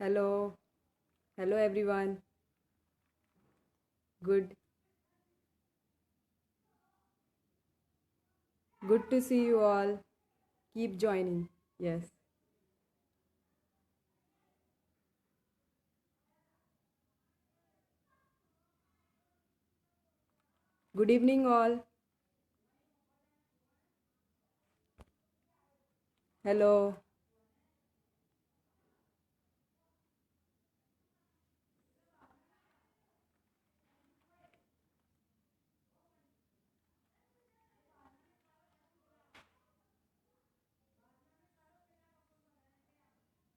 Hello, hello everyone. Good, good to see you all. Keep joining. Yes. Good evening, all. Hello.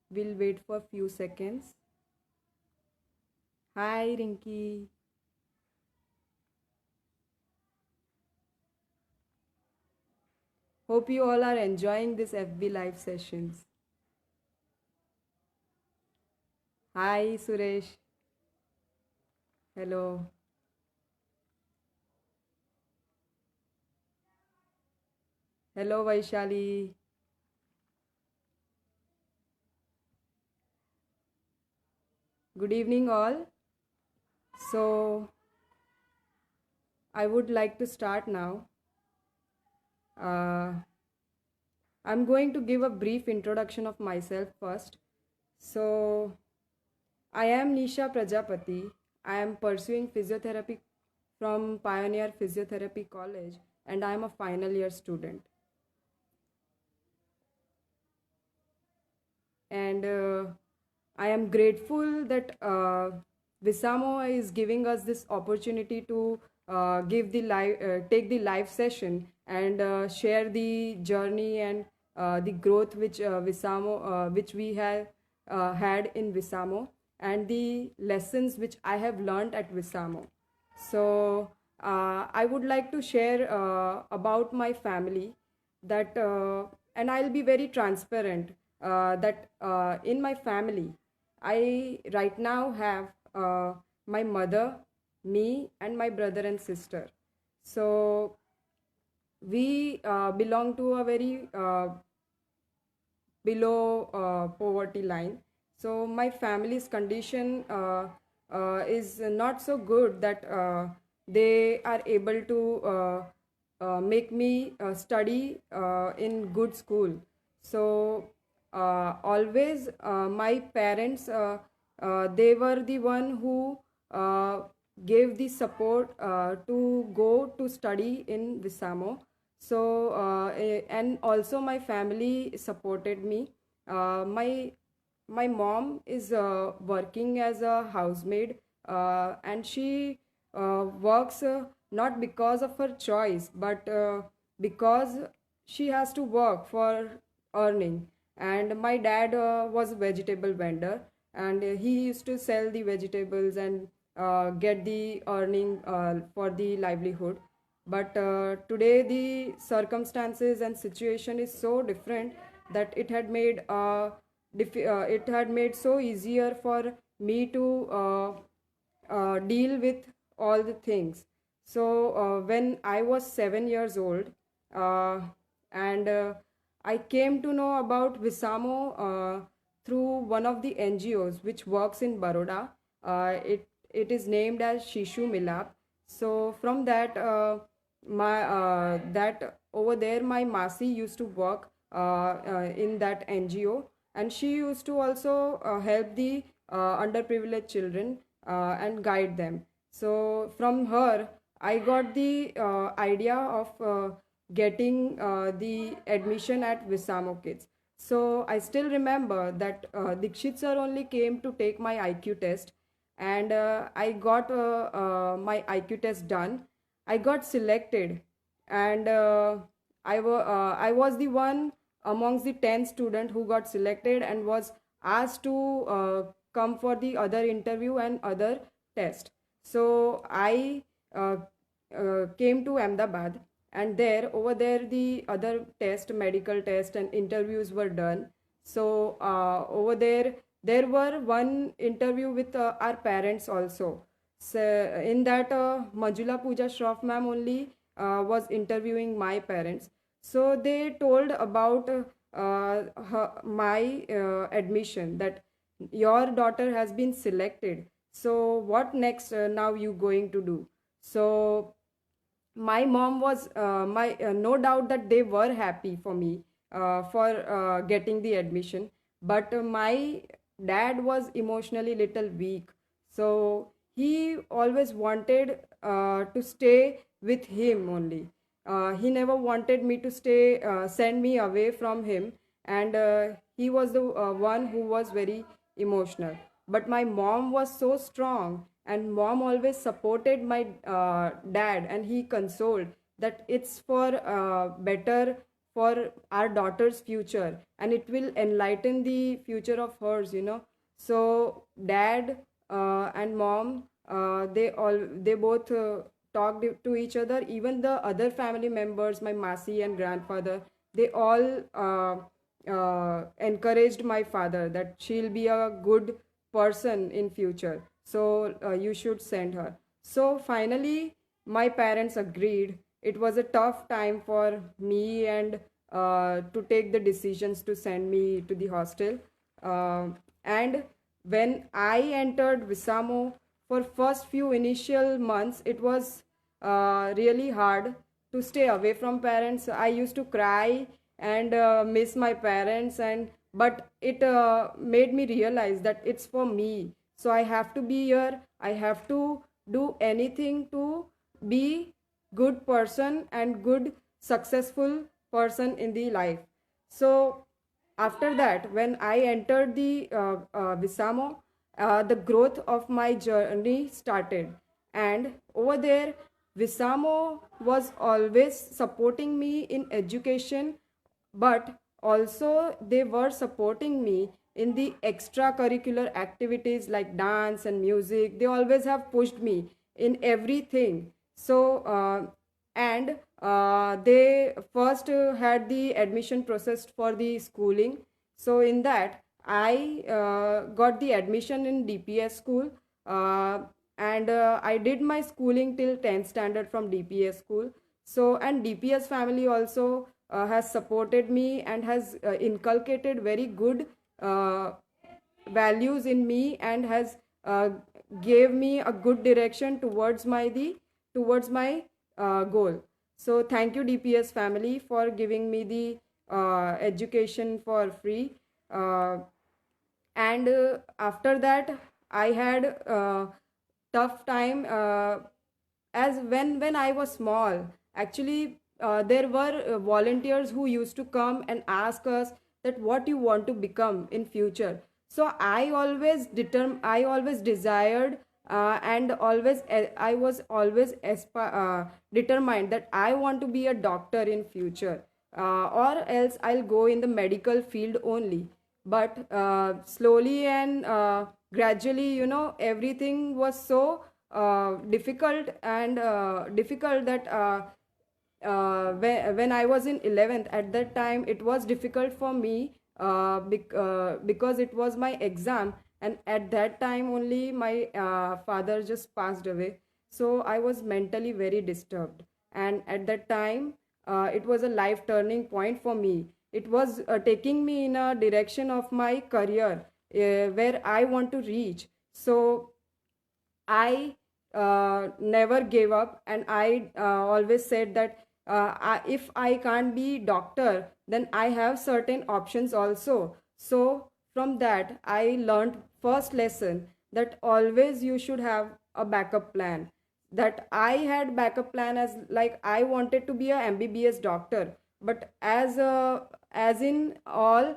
We'll wait for a few seconds. Hi, Rinky. Hope you all are enjoying this FB live sessions. Hi, Suresh. Hello. Hello, Vaishali. Good evening, all. So, I would like to start now. Uh, I'm going to give a brief introduction of myself first. So, I am Nisha Prajapati. I am pursuing physiotherapy from Pioneer Physiotherapy College and I am a final year student. And I am grateful that Visamo is giving us this opportunity to take the live session and share the journey and the growth which which we have had in Visamo and the lessons which I have learned at Visamo. So I would like to share about my family that, and I'll be very transparent that in my family, I right now have my mother, me, and my brother and sister. So we belong to a very below poverty line. So my family's condition is not so good that they are able to make me study in good school. So always my parents they were the one who uh, gave the support to go to study in Visamo. So and also my family supported me. My mom is working as a housemaid, and she works not because of her choice but because she has to work for earning. And my dad was a vegetable vendor, and he used to sell the vegetables and get the earning for the livelihood. But today the circumstances and situation is so different that it had made so easier for me to deal with all the things. So when I was 7 years old, uh, and I came to know about Visamo through one of the NGOs which works in Baroda. It is named as Shishu Milap. So from that, my that over there, my Masi used to work in that NGO, and she used to also help the underprivileged children and guide them. So from her, I got the idea of getting the admission at Visamo Kids. So I still remember that Dikshit sir only came to take my IQ test, and I got my IQ test done. I got selected, and I was the one amongst the 10 student who got selected and was asked to come for the other interview and other test. So I came to Ahmedabad, and there over there the other test, medical test and interviews were done. So over there were one interview with our parents also. So in that, Manjula Pooja Shroff ma'am only was interviewing my parents. So they told about my admission, that your daughter has been selected, so what next, now you going to do? So my mom was my no doubt that they were happy for me, for getting the admission, but my dad was emotionally little weak, so he always wanted to stay with him only. He never wanted me to stay, send me away from him, and he was the one who was very emotional. But my mom was so strong, and mom always supported my dad, and he consoled that it's for better for our daughter's future, and it will enlighten the future of hers, you know. So dad and mom, they both talked to each other. Even the other family members, my masi and grandfather, they all encouraged my father that she'll be a good person in future, so you should send her. So finally my parents agreed. It was a tough time for me, and to take the decisions to send me to the hostel. And when I entered Visamo, for first few initial months, it was really hard to stay away from parents. I used to cry and miss my parents, and but it made me realize that it's for me. So I have to be here. I have to do anything to be good person and good successful person in the life. So after that, when I entered the Visamo, the growth of my journey started. And over there, Visamo was always supporting me in education, but also they were supporting me in the extracurricular activities like dance and music. They always have pushed me in everything. So and they first had the admission process for the schooling. So in that I got the admission in DPS school, uh, and I did my schooling till 10th standard from DPS school. So and DPS family also has supported me and has inculcated very good uh, values in me, and has gave me a good direction towards my goal. So thank you DPS family for giving me the education for free. uh, and after that I had tough time, as when I was small. Actually, there were volunteers who used to come and ask us that what you want to become in future. So I always desired, and always I was always determined that I want to be a doctor in future, or else I'll go in the medical field only. But slowly and gradually, you know, everything was so difficult, and difficult that when I was in 11th, at that time it was difficult for me, because it was my exam, and at that time only my father just passed away. So I was mentally very disturbed, and at that time it was a life turning point for me. It was taking me in a direction of my career, where I want to reach. So I never gave up, and I always said that if I can't be doctor, then I have certain options also. So from that, I learned first lesson that always you should have a backup plan. That I had backup plan, as like I wanted to be a MBBS doctor, but as in all,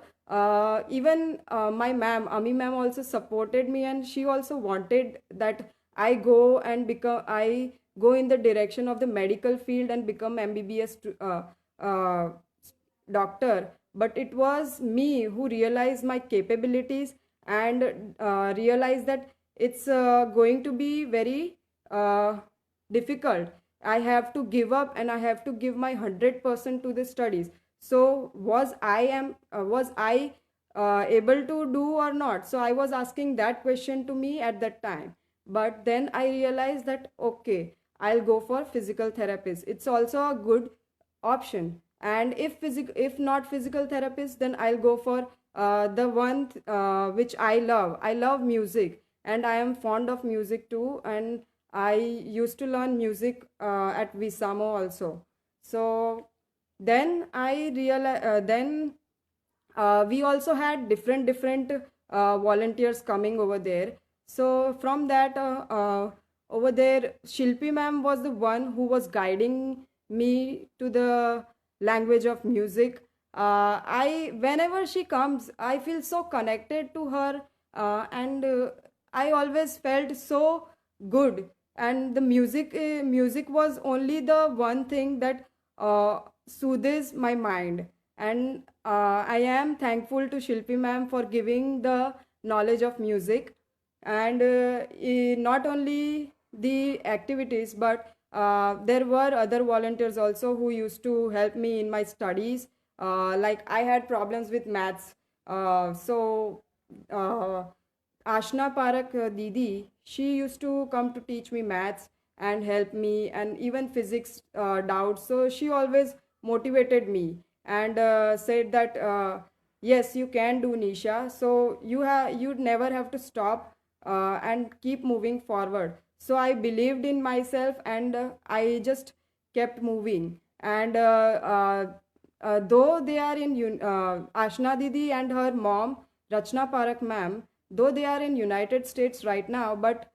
even my ma'am Ami ma'am also supported me, and she also wanted that I go in the direction of the medical field and become MBBS uh, doctor. But it was me who realized my capabilities, and realized that it's going to be very difficult. I have to give up, and I have to give my 100% to the studies. So was I able to do or not? So I was asking that question to me at that time. But then I realized that okay, I'll go for physical therapist. It's also a good option. And if not physical therapist, then I'll go for the one which I love music, and I am fond of music too, and I used to learn music at Visamo also. So then I realized, then we also had different volunteers coming over there. So from that, over there, Shilpi ma'am was the one who was guiding me to the language of music. I Whenever she comes, I feel so connected to her, and I always felt so good. And the music was only the one thing that soothes my mind. And I am thankful to Shilpi ma'am for giving the knowledge of music. And not only the activities, but there were other volunteers also who used to help me in my studies. Like I had problems with maths, so uh, Ashna Parak Didi, she used to come to teach me maths and help me, and even physics doubts. So she always motivated me and said that yes, you can do, Nisha. So you never have to stop and keep moving forward. So I believed in myself, and I just kept moving. And though they are in Ashna Didi and her mom Rachna Parak ma'am, though they are in United States right now, but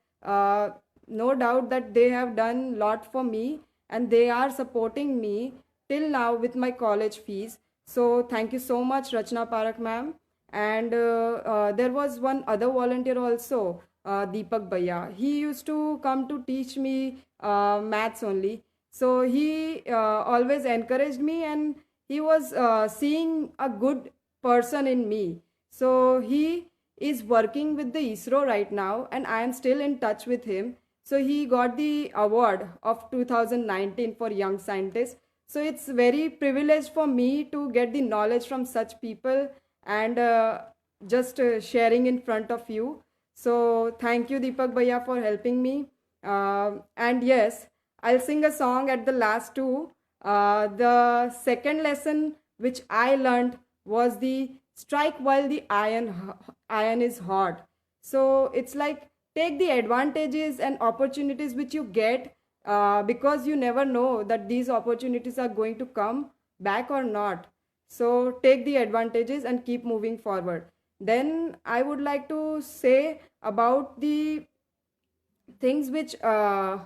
no doubt that they have done lot for me, and they are supporting me till now with my college fees. So thank you so much, Rachna Parak ma'am. And there was one other volunteer also, Deepak Bhaiya. He used to come to teach me maths only. So he always encouraged me, and he was seeing a good person in me. So he is working with the ISRO right now, and I am still in touch with him. So he got the award of 2019 for young scientists. So it's very privileged for me to get the knowledge from such people, and just sharing in front of you. So thank you, Deepak Bhaiya, for helping me. And yes, I'll sing a song at the last too. The second lesson which I learned was the strike while the iron is hot. So it's like take the advantages and opportunities which you get, because you never know that these opportunities are going to come back or not. So take the advantages and keep moving forward. Then I would like to say about the things which I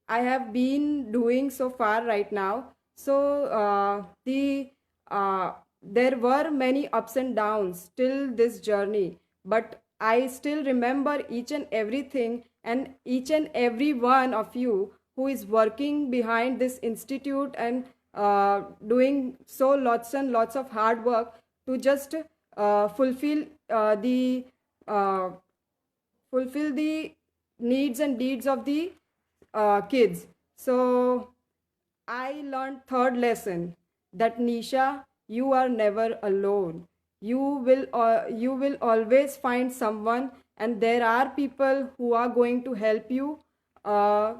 have been doing so far right now. So there were many ups and downs till this journey, but I still remember each and everything, and each and every one of you who is working behind this institute, and doing so lots and lots of hard work to just fulfill the uh, fulfill the needs and deeds of the kids. So I learned third lesson, that Nisha, you are never alone. You will always find someone, and there are people who are going to help you uh,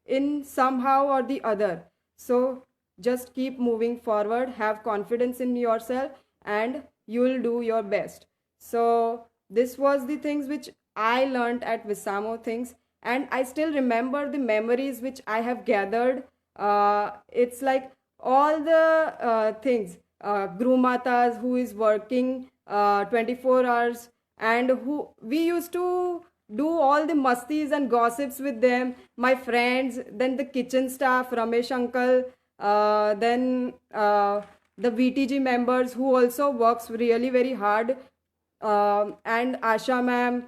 in somehow or the other. So just keep moving forward, have confidence in yourself, and you will do your best. So this was the things which I learned at Visamo things, and I still remember the memories which I have gathered. It's like all the things, Guru Matas who is working 24 hours, and who we used to do all the musties and gossips with them, my friends, then the kitchen staff, Ramesh uncle, then the VTG members who also works really very hard, and Asha ma'am,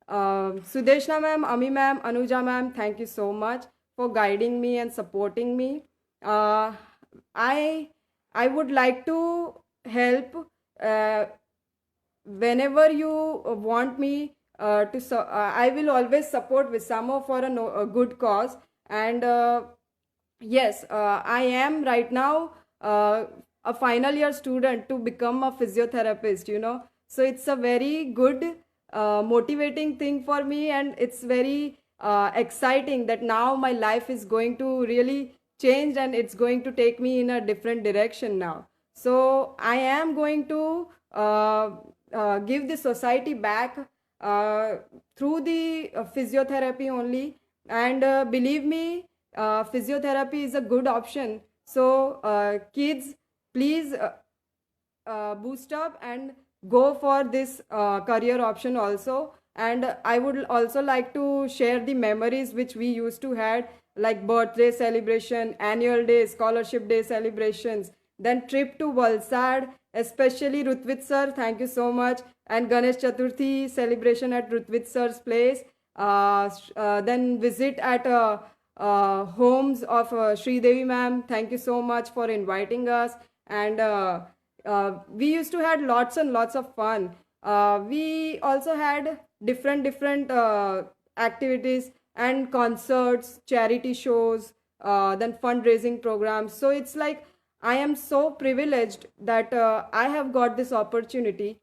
Sudeshna ma'am, Ami ma'am, Anuja ma'am, thank you so much for guiding me and supporting me. Uh, I I would like to help uh, whenever you want me I will always support Visamo for a, no, a good cause. And yes, I am right now a final year student to become a physiotherapist, so it's a very good motivating thing for me, and it's very exciting that now my life is going to really change, and it's going to take me in a different direction now. So I am going to give the society back uh, through the physiotherapy only. And believe me, physiotherapy is a good option. So kids, please boost up and go for this career option also. And I would also like to share the memories which we used to had, like birthday celebration, annual day, scholarship day celebrations, then trip to Valsad, especially Rutvit sir, thank you so much, and Ganesh Chaturthi celebration at Rutvit sir's place. Then visit at homes of Sri Devi ma'am, thank you so much for inviting us. And we used to had lots and lots of fun. We also had different activities and concerts, charity shows, then fundraising programs. So it's like I am so privileged that I have got this opportunity